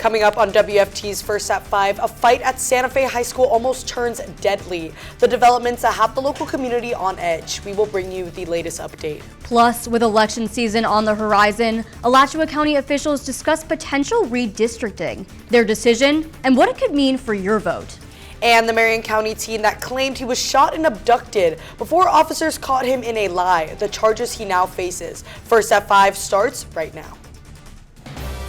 Coming up on WFT's First at 5, a fight at Santa Fe High School almost turns deadly. The developments that have the local community on edge. We will bring you the latest update. Plus, with election season on the horizon, Alachua County officials discuss potential redistricting, their decision, and what it could mean for your vote. And the Marion County teen that claimed he was shot and abducted before officers caught him in a lie. The charges he now faces. First at 5 starts right now.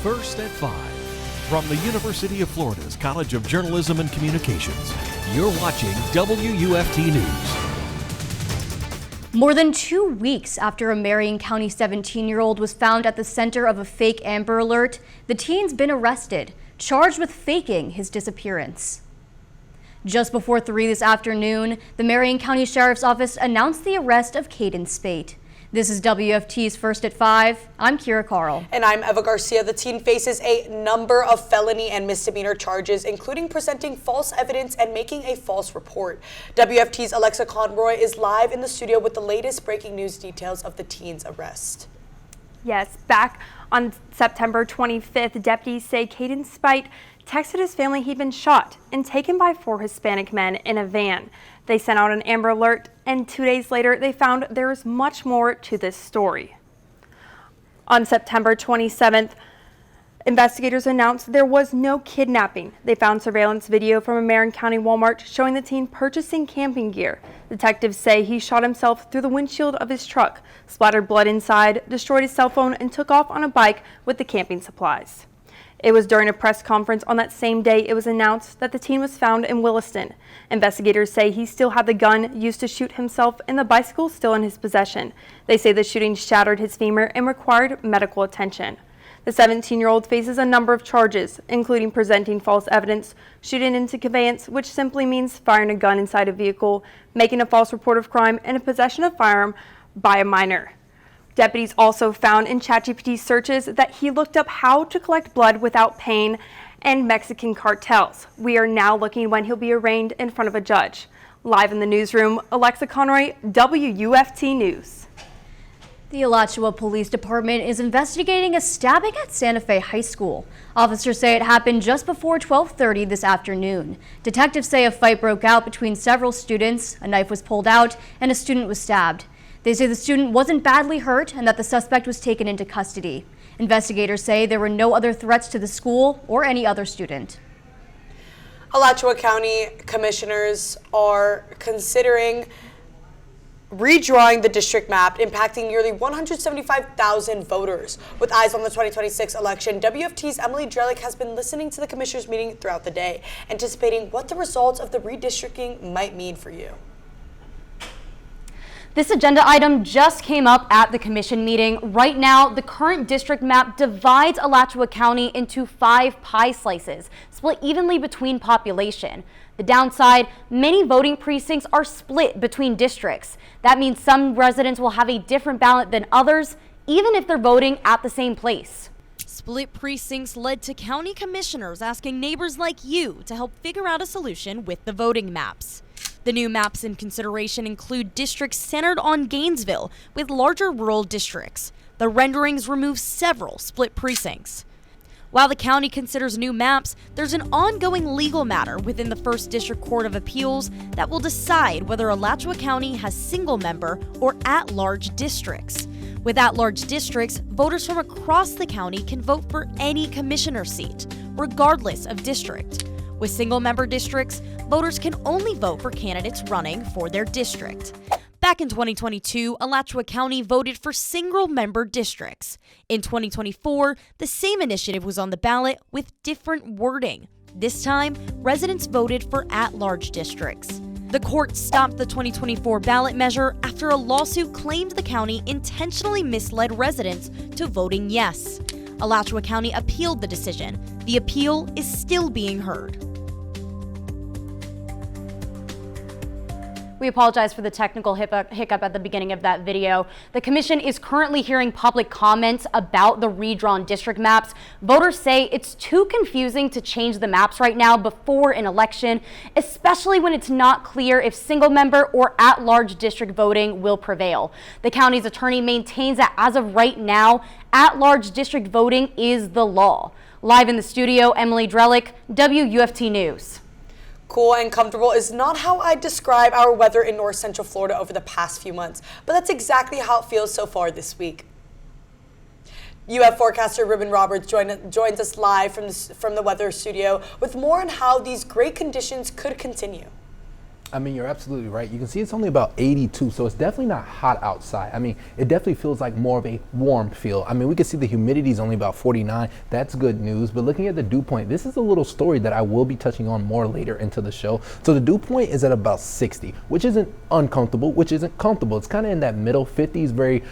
First at 5. From the University of Florida's College of Journalism and Communications, you're watching WUFT News. More than 2 weeks after a Marion County 17-year-old was found at the center of a fake Amber Alert, the teen's been arrested, charged with faking his disappearance. Just before 3 this afternoon, the Marion County Sheriff's Office announced the arrest of Caden Spate. This is WFT's First at 5. I'm Ciara Carle. And I'm Eva Garcia. The teen faces a number of felony and misdemeanor charges, including presenting false evidence and making a false report. WFT's Alexa Conroy is live in the studio with the latest breaking news details of the teen's arrest. Yes, back on September 25th, deputies say Caden Spate texted his family he'd been shot and taken by 4 Hispanic men in a van. They sent out an Amber Alert, and 2 days later, they found there is much more to this story. On September 27th, investigators announced there was no kidnapping. They found surveillance video from a Marion County Walmart showing the teen purchasing camping gear. Detectives say he shot himself through the windshield of his truck, splattered blood inside, destroyed his cell phone, and took off on a bike with the camping supplies. It was during a press conference on that same day it was announced that the teen was found in Williston. Investigators say he still had the gun used to shoot himself and the bicycle still in his possession. They say the shooting shattered his femur and required medical attention. The 17-year-old faces a number of charges, including presenting false evidence, shooting into conveyance, which simply means firing a gun inside a vehicle, making a false report of crime, and a possession of firearm by a minor. Deputies also found in ChatGPT searches that he looked up how to collect blood without pain and Mexican cartels. We are now looking when he'll be arraigned in front of a judge. Live in the newsroom, Alexa Conroy, WUFT News. The Alachua Police Department is investigating a stabbing at Santa Fe High School. Officers say it happened just before 12:30 this afternoon. Detectives say a fight broke out between several students, a knife was pulled out, and a student was stabbed. They say the student wasn't badly hurt and that the suspect was taken into custody. Investigators say there were no other threats to the school or any other student. Alachua County commissioners are considering redrawing the district map, impacting nearly 175,000 voters. With eyes on the 2026 election, WFT's Emily Drelick has been listening to the commissioners meeting throughout the day, anticipating what the results of the redistricting might mean for you. This agenda item just came up at the commission meeting. Right now, the current district map divides Alachua County into 5 pie slices, split evenly between population. The downside, many voting precincts are split between districts. That means some residents will have a different ballot than others, even if they're voting at the same place. Split precincts led to county commissioners asking neighbors like you to help figure out a solution with the voting maps. The new maps in consideration include districts centered on Gainesville with larger rural districts. The renderings remove several split precincts. While the county considers new maps, there's an ongoing legal matter within the 1st District Court of Appeals that will decide whether Alachua County has single-member or at-large districts. With at-large districts, voters from across the county can vote for any commissioner seat, regardless of district. With single-member districts, voters can only vote for candidates running for their district. Back in 2022, Alachua County voted for single-member districts. In 2024, the same initiative was on the ballot with different wording. This time, residents voted for at-large districts. The court stopped the 2024 ballot measure after a lawsuit claimed the county intentionally misled residents to voting yes. Alachua County appealed the decision. The appeal is still being heard. We apologize for the technical hiccup at the beginning of that video. The commission is currently hearing public comments about the redrawn district maps. Voters say it's too confusing to change the maps right now before an election, especially when it's not clear if single member or at-large district voting will prevail. The county's attorney maintains that as of right now, at-large district voting is the law. Live in the studio, Emily Drelick, WUFT News. Cool and comfortable is not how I describe our weather in north central Florida over the past few months, but that's exactly how it feels so far this week. UF forecaster Reuben joins us live from the weather studio with more on how these great conditions could continue. I mean, you're absolutely right. You can see it's only about 82, so it's definitely not hot outside. I mean, it definitely feels like more of a warm feel. I mean, we can see the humidity is only about 49. That's good news. But looking at the dew point, this is a little story that I will be touching on more later into the show. So the dew point is at about 60, which isn't uncomfortable, which isn't comfortable. It's kind of in that middle. 50s, very,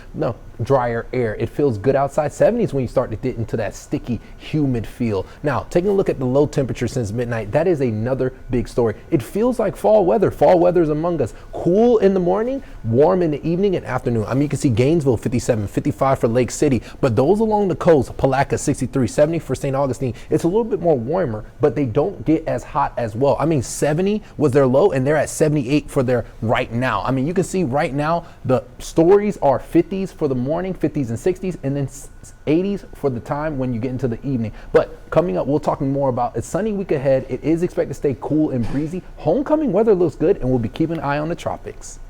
drier air. It feels good outside. 70s when you start to get into that sticky, humid feel. Now, taking a look at the low temperature since midnight, that is another big story. It feels like fall weather. Fall weather is among us. Cool in the morning, warm in the evening and afternoon. I mean, you can see Gainesville 57, 55 for Lake City, but those along the coast, Palatka 63, 70 for St. Augustine, it's a little bit more warmer, but they don't get as hot as well. I mean, 70 was their low and they're at 78 for their right now. I mean, you can see right now the stories are 50s for the morning, 50s and 60s, and then 80s for the time when you get into the evening. But coming up, we'll talk more about a sunny week ahead. It is expected to stay cool and breezy. Homecoming weather looks good, and we'll be keeping an eye on the tropics.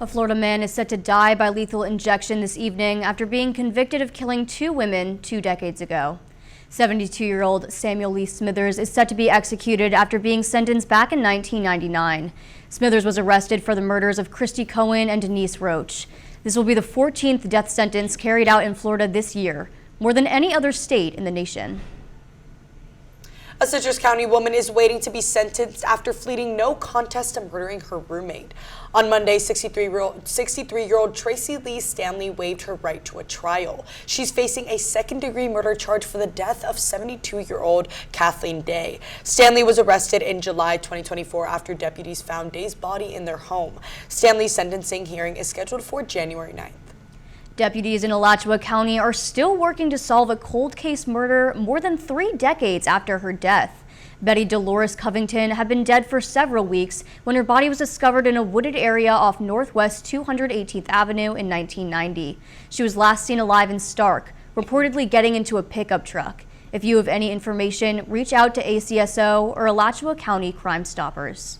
A Florida man is set to die by lethal injection this evening after being convicted of killing 2 women 2 decades ago. 72-year-old Samuel Lee Smithers is set to be executed after being sentenced back in 1999. Smithers was arrested for the murders of Christy Cohen and Denise Roach. This will be the 14th death sentence carried out in Florida this year, more than any other state in the nation. A Citrus County woman is waiting to be sentenced after pleading no contest to murdering her roommate. On Monday, 63-year-old Tracy Lee Stanley waived her right to a trial. She's facing a second-degree murder charge for the death of 72-year-old Kathleen Day. Stanley was arrested in July 2024 after deputies found Day's body in their home. Stanley's sentencing hearing is scheduled for January 9th. Deputies in Alachua County are still working to solve a cold case murder more than 3 decades after her death. Betty Dolores Covington had been dead for several weeks when her body was discovered in a wooded area off Northwest 218th Avenue in 1990. She was last seen alive in Stark, reportedly getting into a pickup truck. If you have any information, reach out to ACSO or Alachua County Crime Stoppers.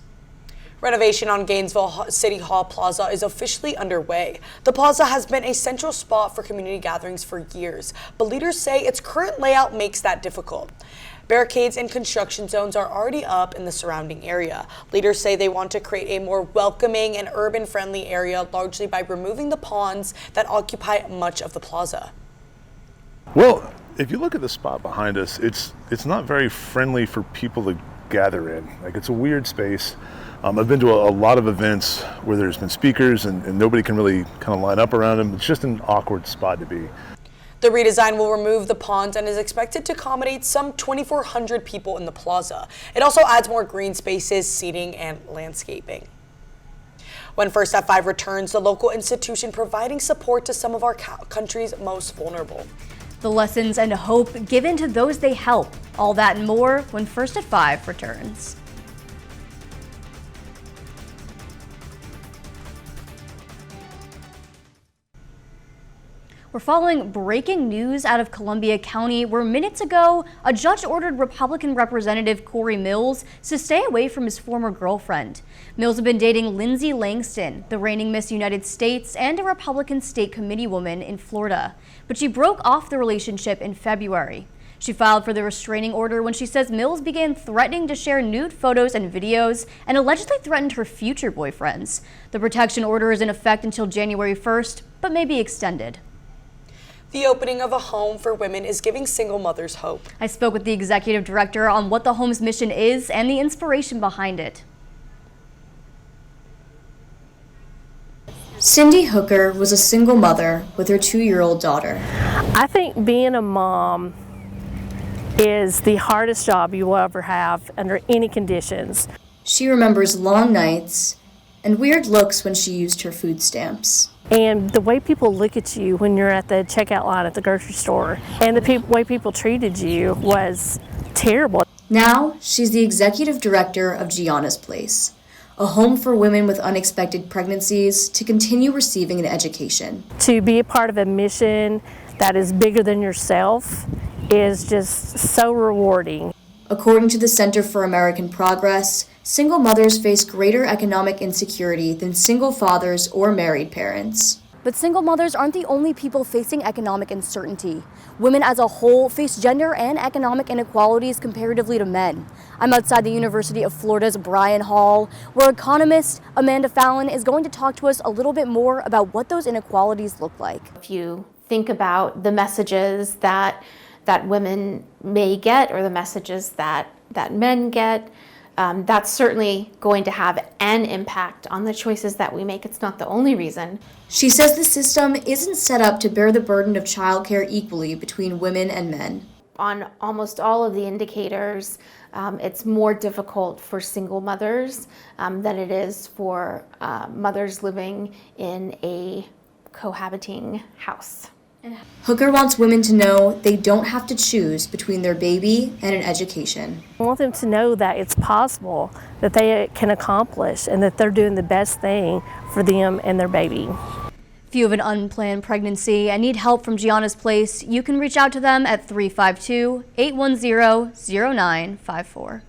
Renovation on Gainesville City Hall Plaza is officially underway. The plaza has been a central spot for community gatherings for years, but leaders say its current layout makes that difficult. Barricades and construction zones are already up in the surrounding area. Leaders say they want to create a more welcoming and urban-friendly area, largely by removing the ponds that occupy much of the plaza. Well, if you look at the spot behind us, it's not very friendly for people to gather in. Like, it's a weird space. I've been to a lot of events where there's been speakers and nobody can really kind of line up around them. It's just an awkward spot to be. The redesign will remove the ponds and is expected to accommodate some 2,400 people in the plaza. It also adds more green spaces, seating, and landscaping. When First at 5 returns, the local institution providing support to some of our country's most vulnerable. The lessons and hope given to those they help. All that and more when First at 5 returns. We're following breaking news out of Columbia County, where minutes ago, a judge ordered Republican Representative Corey Mills to stay away from his former girlfriend. Mills had been dating Lindsay Langston, the reigning Miss United States and a Republican state committee woman in Florida. But she broke off the relationship in February. She filed for the restraining order when she says Mills began threatening to share nude photos and videos and allegedly threatened her future boyfriends. The protection order is in effect until January 1st, but may be extended. The opening of a home for women is giving single mothers hope. I spoke with the executive director on what the home's mission is and the inspiration behind it. Cindy Hooker was a single mother with her 2-year-old daughter. I think being a mom is the hardest job you will ever have under any conditions. She remembers long nights and weird looks when she used her food stamps. And the way people look at you when you're at the checkout line at the grocery store and the way people treated you was terrible. Now, she's the executive director of Gianna's Place, a home for women with unexpected pregnancies to continue receiving an education. To be a part of a mission that is bigger than yourself is just so rewarding. According to the Center for American Progress, single mothers face greater economic insecurity than single fathers or married parents. But single mothers aren't the only people facing economic uncertainty. Women as a whole face gender and economic inequalities comparatively to men. I'm outside the University of Florida's Bryan Hall, where economist Amanda Fallon is going to talk to us a little bit more about what those inequalities look like. If you think about the messages that women may get or the messages that men get, that's certainly going to have an impact on the choices that we make. It's not the only reason. She says the system isn't set up to bear the burden of childcare equally between women and men. On almost all of the indicators, it's more difficult for single mothers than it is for mothers living in a cohabiting house. Hooker wants women to know they don't have to choose between their baby and an education. I want them to know that it's possible, that they can accomplish, and that they're doing the best thing for them and their baby. If you have an unplanned pregnancy and need help from Gianna's Place, you can reach out to them at 352-810-0954.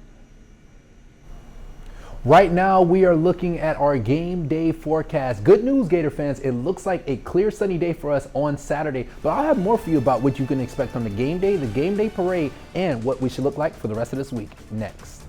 Right now, we are looking at our game day forecast. Good news, Gator fans. It looks like a clear sunny day for us on Saturday, but I'll have more for you about what you can expect from the game day parade, and what we should look like for the rest of this week next.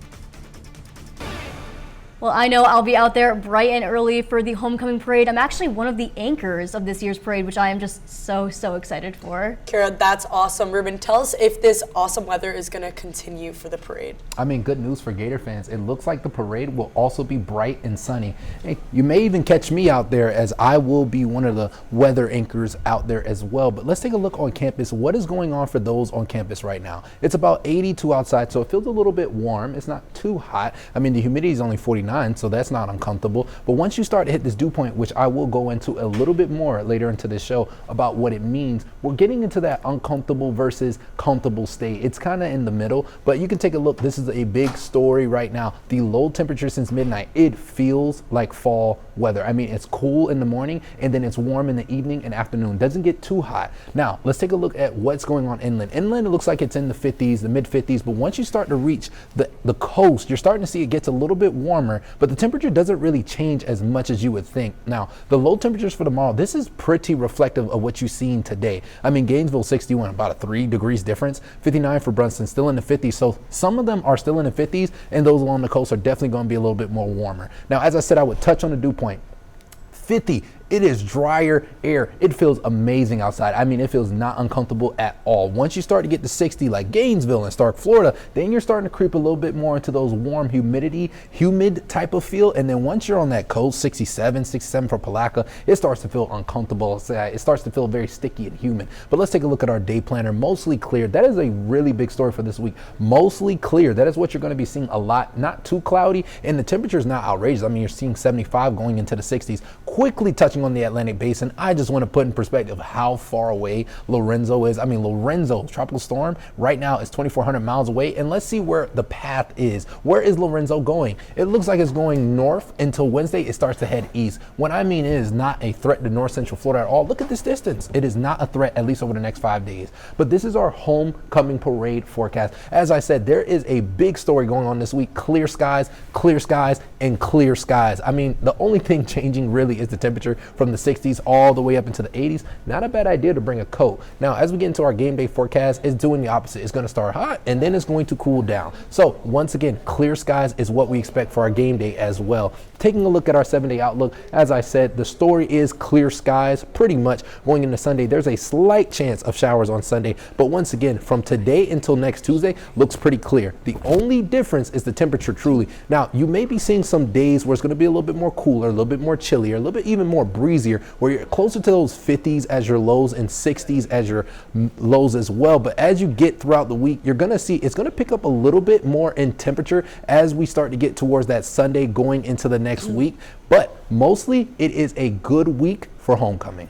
Well, I know I'll be out there bright and early for the homecoming parade. I'm actually one of the anchors of this year's parade, which I am just so excited for. Ciara, that's awesome. Reuben, tell us if this awesome weather is going to continue for the parade. I mean, good news for Gator fans. It looks like the parade will also be bright and sunny. Hey, you may even catch me out there, as I will be one of the weather anchors out there as well. But let's take a look on campus. What is going on for those on campus right now? It's about 82 outside, so it feels a little bit warm. It's not too hot. I mean, the humidity is only 49. So that's not uncomfortable. But once you start to hit this dew point, which I will go into a little bit more later into this show about what it means, we're getting into that uncomfortable versus comfortable state. It's kind of in the middle, but you can take a look. This is a big story right now. The low temperature since midnight, it feels like fall weather. I mean, it's cool in the morning and then it's warm in the evening and afternoon. Doesn't get too hot. Now, let's take a look at what's going on inland. Inland, it looks like it's in the 50s, the mid 50s, but once you start to reach the coast, you're starting to see it gets a little bit warmer, but the temperature doesn't really change as much as you would think. Now, the low temperatures for tomorrow, this is pretty reflective of what you've seen today. I mean, Gainesville 61, about a 3 degrees difference, 59 for Brunston, still in the 50s. So some of them are still in the 50s, and those along the coast are definitely going to be a little bit more warmer. Now, as I said, I would touch on the dew point. 50. It is drier air. It feels amazing outside. I mean, it feels not uncomfortable at all. Once you start to get to 60 like Gainesville and Stark, Florida, then you're starting to creep a little bit more into those warm humid type of feel. And then once you're on that coast, 67 for Palaca, it starts to feel uncomfortable. It starts to feel very sticky and humid. But let's take a look at our day planner. Mostly clear. That is a really big story for this week. Mostly clear. That is what you're going to be seeing a lot. Not too cloudy, and the temperature is not outrageous. I mean, you're seeing 75 going into the 60s. Quickly touching on the Atlantic Basin, I just want to put in perspective how far away Lorenzo is. I mean, Lorenzo, tropical storm, right now is 2,400 miles away, and let's see where the path is. Where is Lorenzo going? It looks like it's going north until Wednesday. It starts to head east. What I mean is not a threat to north central Florida at all. Look at this distance. It is not a threat, at least over the next 5 days. But this is our homecoming parade forecast. As I said, there is a big story going on this week. Clear skies, and clear skies. I mean, the only thing changing really is the temperature from the 60s all the way up into the 80s. Not a bad idea to bring a coat. Now, as we get into our game day forecast, it's doing the opposite. It's going to start hot and then it's going to cool down. So once again, clear skies is what we expect for our game day as well. Taking a look at our 7-day outlook, as I said, the story is clear skies pretty much going into Sunday. There's a slight chance of showers on Sunday, but once again, from today until next Tuesday, looks pretty clear. The only difference is the temperature truly. Now, you may be seeing some days where it's going to be a little bit more cooler, a little bit more chillier, a little bit even more breezier, where you're closer to those 50s as your lows and 60s as your lows as well. But as you get throughout the week, you're going to see it's going to pick up a little bit more in temperature as we start to get towards that Sunday going into the next week. But mostly it is a good week for homecoming.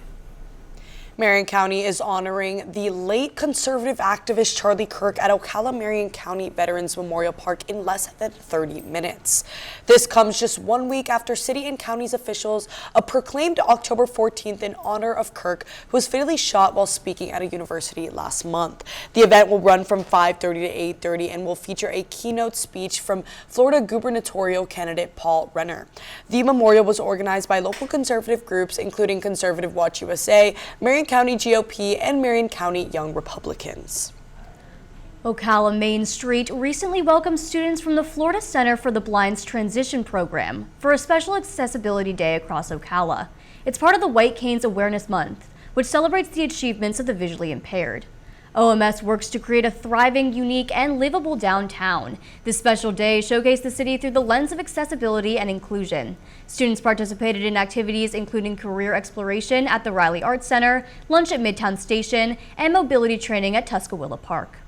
Marion County is honoring the late conservative activist Charlie Kirk at Ocala Marion County Veterans Memorial Park in less than 30 minutes. This comes just 1 week after city and county's officials proclaimed October 14th in honor of Kirk, who was fatally shot while speaking at a university last month. The event will run from 5:30 to 8:30 and will feature a keynote speech from Florida gubernatorial candidate Paul Renner. The memorial was organized by local conservative groups, including Conservative Watch USA, Marion County GOP, and Marion County Young Republicans. Ocala Main Street recently welcomed students from the Florida Center for the Blind's Transition Program for a special accessibility day across Ocala. It's part of the White Canes Awareness Month, which celebrates the achievements of the visually impaired. OMS works to create a thriving, unique, and livable downtown. This special day showcased the city through the lens of accessibility and inclusion. Students participated in activities including career exploration at the Riley Arts Center, lunch at Midtown Station, and mobility training at Tuscaloosa Park.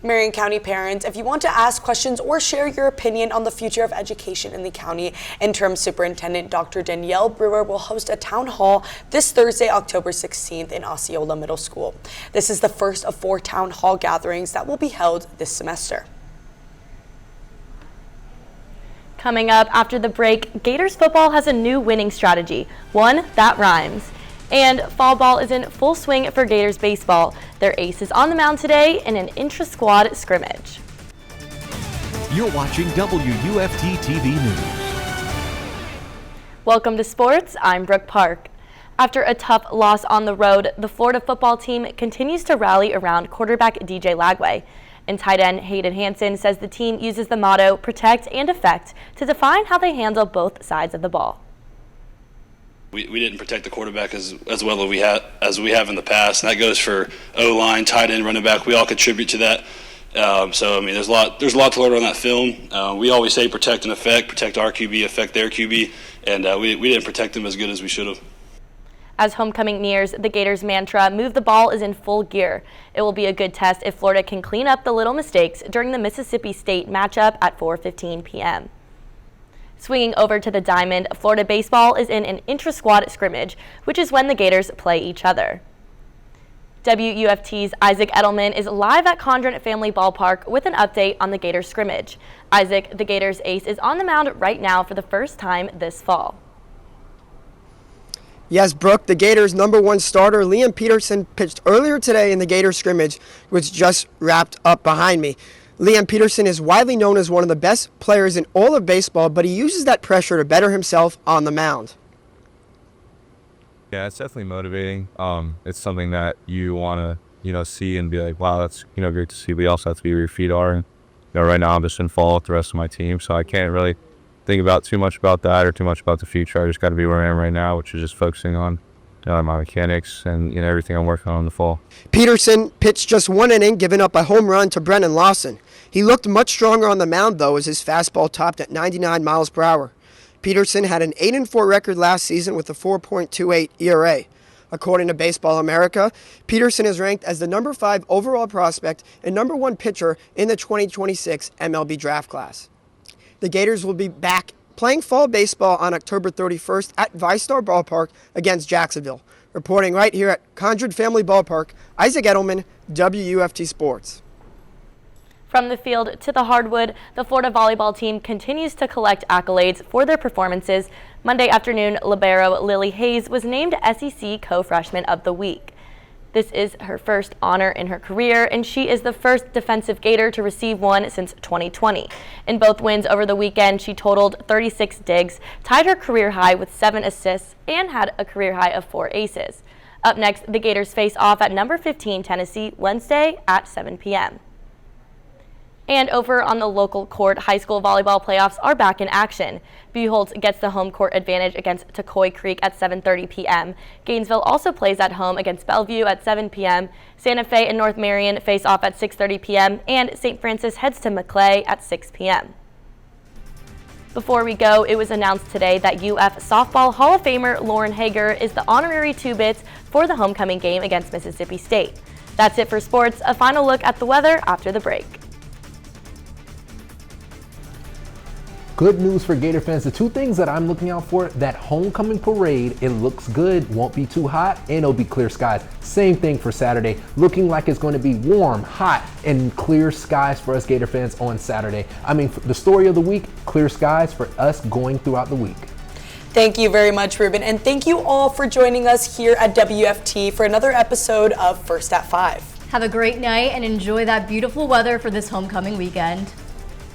Marion County parents, if you want to ask questions or share your opinion on the future of education in the county, Interim Superintendent Dr. Danielle Brewer will host a town hall this Thursday, October 16th in Osceola Middle School. This is the first of 4 town hall gatherings that will be held this semester. Coming up after the break, Gators football has a new winning strategy, one that rhymes. And fall ball is in full swing for Gators baseball. Their ace is on the mound today in an intra-squad scrimmage. You're watching WUFT-TV News. Welcome to sports. I'm Brooke Park. After a tough loss on the road, the Florida football team continues to rally around quarterback DJ Lagway. And tight end Hayden Hansen says the team uses the motto protect and affect to define how they handle both sides of the ball. We didn't protect the quarterback as well as we have in the past, and that goes for O-line, tight end, running back. We all contribute to that. So I mean, there's a lot to learn on that film. We always say protect and affect, protect our QB, affect their QB, and we didn't protect them as good as we should have. As homecoming nears, the Gators' mantra, move the ball, is in full gear. It will be a good test if Florida can clean up the little mistakes during the Mississippi State matchup at 4:15 p.m. Swinging over to the diamond, Florida baseball is in an intra-squad scrimmage, which is when the Gators play each other. WUFT's Isaac Edelman is live at Conroy Family Ballpark with an update on the Gators scrimmage. Isaac, the Gators ace, is on the mound right now for the first time this fall. Yes, Brooke, the Gators' #1 starter, Liam Peterson, pitched earlier today in the Gators scrimmage, which just wrapped up behind me. Liam Peterson is widely known as one of the best players in all of baseball, but he uses that pressure to better himself on the mound. Yeah, it's definitely motivating. It's something that you want to, see and be like, wow, that's, great to see. But you also have to be where your feet are. And, right now I'm just in fall with the rest of my team, so I can't really think about too much about that or too much about the future. I just got to be where I am right now, which is just focusing on my mechanics and everything I'm working on in the fall. Peterson pitched just 1 inning, giving up a home run to Brennan Lawson. He looked much stronger on the mound, though, as his fastball topped at 99 miles per hour. Peterson had an 8-4 record last season with a 4.28 ERA. According to Baseball America, Peterson is ranked as the #5 overall prospect and #1 pitcher in the 2026 MLB draft class. The Gators will be back playing fall baseball on October 31st at ViStar Ballpark against Jacksonville. Reporting right here at Conroy Family Ballpark, Isaac Edelman, WUFT Sports. From the field to the hardwood, the Florida volleyball team continues to collect accolades for their performances. Monday afternoon, libero Lily Hayes was named SEC Co-Freshman of the Week. This is her first honor in her career, and she is the first defensive Gator to receive one since 2020. In both wins over the weekend, she totaled 36 digs, tied her career high with 7 assists, and had a career high of 4 aces. Up next, the Gators face off at number 15 Tennessee Wednesday at 7 p.m. And over on the local court, high school volleyball playoffs are back in action. Buchholz gets the home court advantage against Tacoy Creek at 7:30 p.m. Gainesville also plays at home against Bellevue at 7 p.m. Santa Fe and North Marion face off at 6:30 p.m. and St. Francis heads to Maclay at 6 p.m. Before we go, it was announced today that UF softball Hall of Famer Lauren Hager is the honorary 2-bits for the homecoming game against Mississippi State. That's it for sports. A final look at the weather after the break. Good news for Gator fans. The two things that I'm looking out for, that homecoming parade, it looks good, won't be too hot, and it'll be clear skies. Same thing for Saturday, looking like it's going to be warm, hot, and clear skies for us Gator fans on Saturday. I mean, the story of the week, clear skies for us going throughout the week. Thank you very much, Reuben, and thank you all for joining us here at WFT for another episode of First at 5. Have a great night and enjoy that beautiful weather for this homecoming weekend.